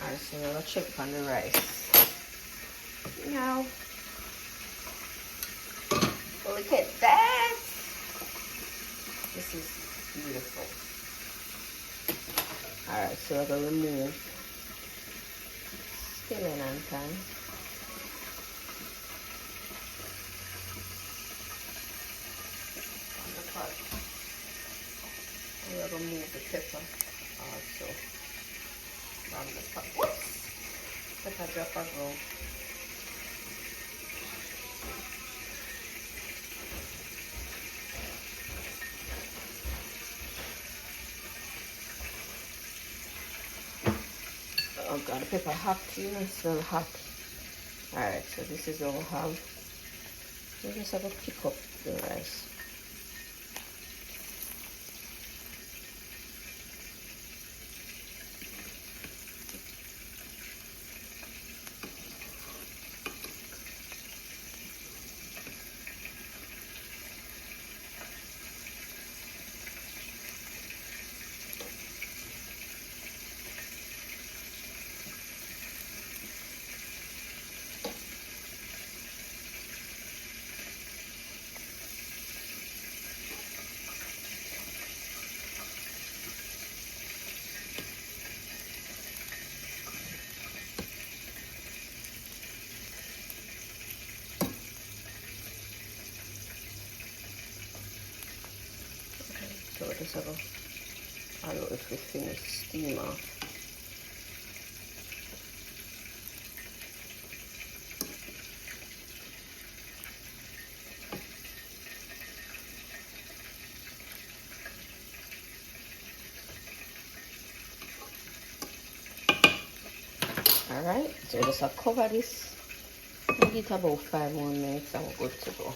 Alright, so we're gonna check on the rice. Now, look at that. This is beautiful. Alright, so we're gonna remove skillet and pan. On the pot. And we're gonna move the pepper also from the pot. Whoops! Pepper drop as well. Oh god, the pepper hot, you know, it smells hot. Alright, so this is all we have. We just have to pick up the rice. So just have a allow it to finish steam off. Alright, so just cover this and give it about 5 more minutes and we're good to go.